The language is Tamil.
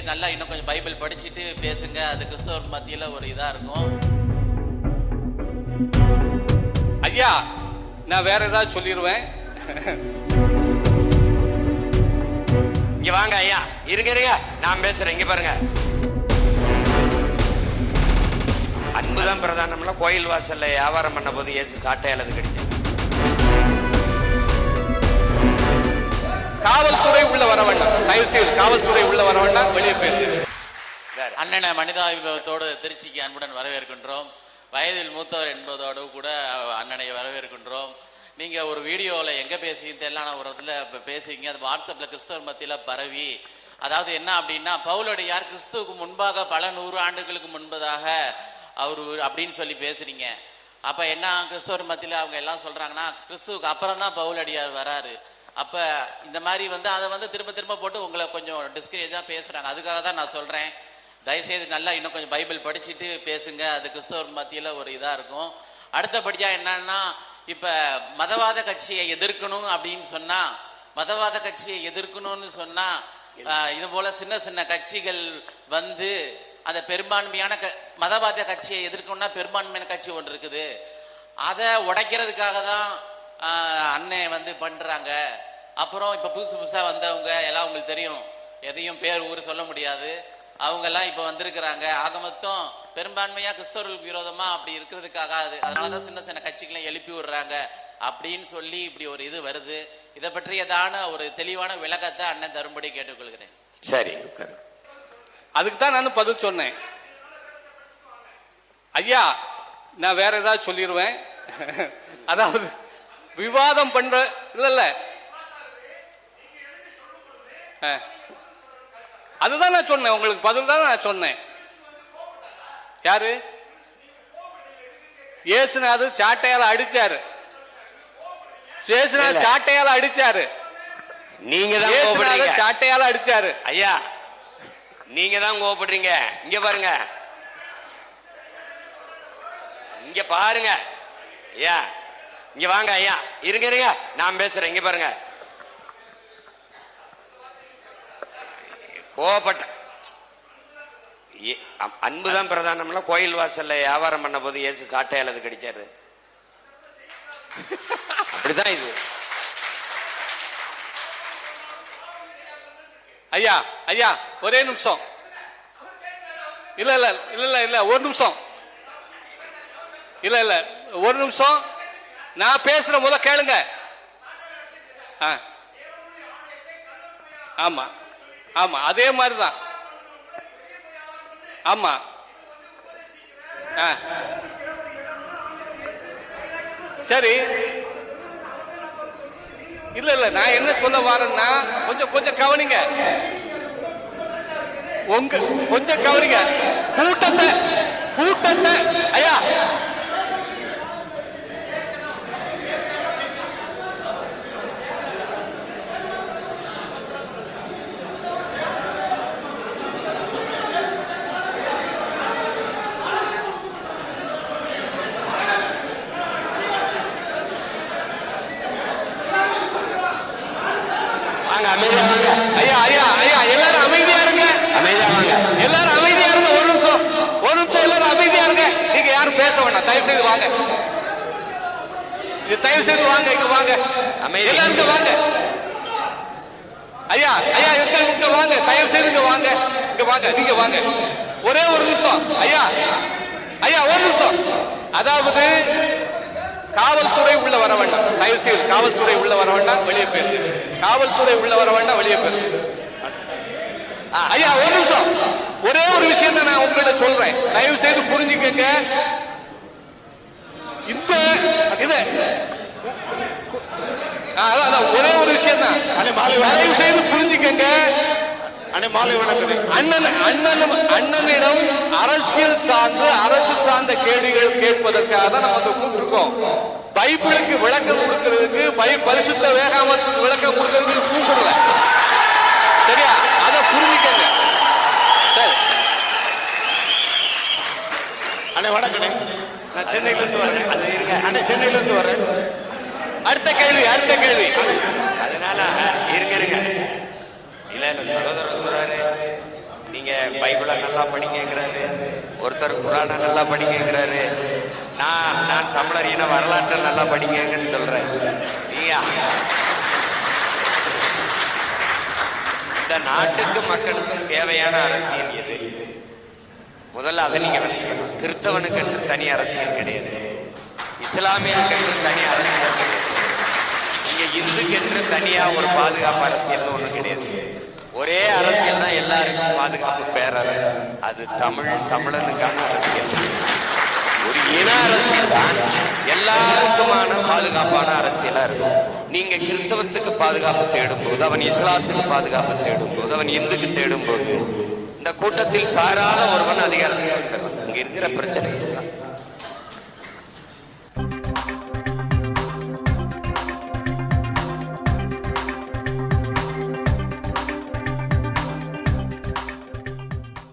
தயவுசெய்து நல்லா இன்னும் கொஞ்சம் பைபிள் படிச்சுட்டு பேசுங்க. அது கிறிஸ்தவர் மத்தியில ஒரு இதா இருக்கும். ஐயா, நான் வேற ஏதாவது சொல்லிடுவேன். இங்க வாங்க ஐயா, இருங்க இருங்க, நான் பேசுறேன். இங்க பாருங்க, அன்புதான் பிரதானம்ல. கோயில் வாசல்ல வியாபாரம் பண்ண போது இயேசு சாட்டையால் அது கடிச்சு. காவல்துறை உள்ள வர வேண்டாம், தயவு செய்து காவல்துறை உள்ள வர வேண்டாம், வெளியே போயிரு. அண்ணனை மனிதாபிமானத்தோடு திருச்சிக்கு அன்புடன் வரவேற்கின்றோம். வயதில் மூத்தவர் என்பதோடு கூட அண்ணனை வரவேற்கின்றோம். நீங்க ஒரு வீடியோல எங்க பேசிங்க தெரியல, ஒரு இடத்துல பேசிங்க, அது வாட்ஸ்அப்ல கிறிஸ்தவர் மத்தியில பரவி. அதாவது என்ன அப்படின்னா, பவுலடியார் கிறிஸ்துவுக்கு முன்பாக பல 100 ஆண்டுகளுக்கு முன்பதாக அவரு அப்படின்னு சொல்லி பேசுறீங்க. அப்ப என்ன கிறிஸ்தவர் மத்தியில அவங்க எல்லாம் சொல்றாங்கன்னா, கிறிஸ்துவுக்கு அப்புறம் தான் பவுலடியார் வராரு. அப்ப இந்த மாதிரி அதை திரும்ப திரும்ப போட்டு உங்களை கொஞ்சம் டிஸ்கரேஜா பேசுறாங்க. அதுக்காக தான் நான் சொல்றேன், தயவுசெய்து நல்லா இன்னும் கொஞ்சம் பைபிள் படிச்சுட்டு பேசுங்க. அது கிறிஸ்தவர் மத்தியில ஒரு இதா இருக்கும். அடுத்தபடியா என்னன்னா, இப்ப மதவாத கட்சியை எதிர்க்கணும் அப்படின்னு சொன்னா, மதவாத கட்சியை எதிர்க்கணும்னு சொன்னா, இது போல சின்ன சின்ன கட்சிகள் அந்த பெரும்பான்மையான மதவாத கட்சியை எதிர்க்கணும்னா பெரும்பான்மையான கட்சி ஒன்று இருக்குது, அதை உடைக்கிறதுக்காக தான் அண்ணன் பண்றாங்க. அப்புறம் இப்ப புதுசு புதுசா வந்தவங்க எல்லாம் உங்களுக்கு தெரியும், எதையும் பேர் ஊர் சொல்ல முடியாது, அவங்க எல்லாம் இப்ப வந்திருக்கிறாங்க. ஆக மொத்தம் பெரும்பான்மையா கிறிஸ்தவர்களுக்கு விரோதமா அப்படி இருக்கிறதுக்காக அதனாலதான் சின்ன சின்ன கட்சிகளை எழுப்பி விடுறாங்க அப்படின்னு சொல்லி இப்படி ஒரு இது வருது. இதை பற்றியதான ஒரு தெளிவான விளக்கத்தை அண்ணன் தரும்படி கேட்டுக்கொள்கிறேன். சரி, அதுக்கு தான் நான் பதில் சொன்னேன். ஐயா, நான் வேற ஏதாவது சொல்லிடுவேன். அதாவது விவாதம் பண்ற இல்ல அதுதான் நான் சொன்னேன், உங்களுக்கு பதில் தான் நான் சொன்னேன். யாரு? இயேசுநாதர் சாட்டையால அடிச்சாரு, இயேசுநாதர் சாட்டையால அடிச்சாரு, நீங்க தான் சாட்டையால அடிச்சாரு. ஐயா, நீங்க தான் கோபப்படுறீங்க. இங்க பாருங்க, இங்க பாருங்க ஐயா, இங்க வாங்க ஐயா, இருங்க இருங்க, நான் பேசுறேன். இங்க பாருங்க, கோபப்பட்ட அன்புதான் பிரதானம்ல. கோயில் வாசல்ல வியாபாரம் பண்ண போது இயேசு சாட்டையால் அது கடிச்சாரு. அப்படிதான் இது. ஐயா ஐயா, ஒரே நிமிஷம். இல்ல இல்ல இல்ல இல்ல இல்ல ஒரு நிமிஷம். இல்ல இல்ல ஒரு நிமிஷம், நான் பேசுற முத கேளுங்க. ஆமா ஆமா, அதே மாதிரிதான். ஆமா, சரி. இல்ல இல்ல, நான் என்ன சொல்ல வரேன்னா, கொஞ்சம் கொஞ்சம் கவனிங்க, கொஞ்சம் கவனிங்க. கூட்டத்தை ஐயா, ஐயா ஐயா ஐயா, எல்லாரும் அமைதியா இருங்க, அமைதியா வாங்க, எல்லாரும் அமைதியா இருங்க. ஒரு நிமிஷம் எல்லாரும் அமைதியா இருங்க. நீங்க யாரும் பேச வேண்டாம், தயவு செய்து வாங்க, தயவு செய்து வாங்க, இங்க வாங்க, எல்லாரும் வாங்க. ஐயா ஐயா, இங்க வாங்க, தயவு செய்து இங்க வாங்க, இங்க வாங்க, நீங்க வாங்க. ஒரே ஒரு நிமிஷம் ஐயா ஐயா, ஒரு நிமிஷம். அதாவது காவல்துறை உள்ள வர வேண்டாம், தயவு செய்து காவல்துறை உள்ள வர வேண்டாம், வெளியே போயிரு. காவல்துறை உள்ள வர வேண்டாம், வெளியே போயிரு. ஐயா, ஒரு நிமிஷம், ஒரே ஒரு விஷயம் தான் நான் உங்கள்கிட்ட சொல்றேன், தயவு செய்து புரிஞ்சுக்கங்க. இந்த இது ஒரே ஒரு விஷயம் தான், தயவு செய்து புரிஞ்சுக்கங்க. அண்ணனிடம் அரசியல் அரசு சார்ந்த கேள்விகள் கேட்பதற்காக தான் நம்ம கூப்பிட்டுருக்கோம். பைபிளுக்கு விளக்கம் கொடுக்கிறதுக்கு, பரிசுத்த வேகாமத்துக்கு விளக்கம் கொடுக்கிறதுக்கு கூப்பிடல. சரியா? அதை புரிஞ்சுக்கங்க. சரி அண்ணே, வணக்கம். நான் சென்னையில இருந்து வரேன். அது இருங்க அண்ணே, சென்னையில இருந்து வரேன். அடுத்த கேள்வி. அதனால இருங்க. இல்ல சகோதரர் சொல்றாரு, நீங்க நீங்க பைபிளை நல்லா படிங்கிறாரு, ஒருத்தர் குரானை நல்லா படிங்கிறாரு, நான் தமிழர் இன வரலாற்றை நல்லா படிங்கன்னு சொல்றேன். இந்த நாட்டுக்கும் மக்களுக்கும் தேவையான அரசியல் எது? முதல்ல அதை நீங்க விளக்கணும். கிறிஸ்தவனுக்கு என்று தனி அரசியல் கிடையாது, இஸ்லாமியனுக்கு என்று தனி அரசியல் கிடையாது, இங்க இந்துக்கு என்று தனியா ஒரு பாதுகாப்பு அரசியல் ஒண்ணு கிடையாது. ஒரே அரசியல் தான் எல்லாருக்கும் பாதுகாப்பு பேரற, அது தமிழனுக்கான அரசியல். ஒரு இன அரசியல் தான் எல்லாருக்குமான பாதுகாப்பான அரசியலா இருக்கும். நீங்க கிறிஸ்தவத்துக்கு பாதுகாப்பு தேடும் போது, அவன் இஸ்லாத்துக்கு பாதுகாப்பு தேடும் போது, அவன் இந்துக்கு தேடும் போது, இந்த கூட்டத்தில் சாராத ஒருவன் அதிகாரத்தில் வந்துடுவான். இங்க இருக்கிற பிரச்சனை இதுதான்.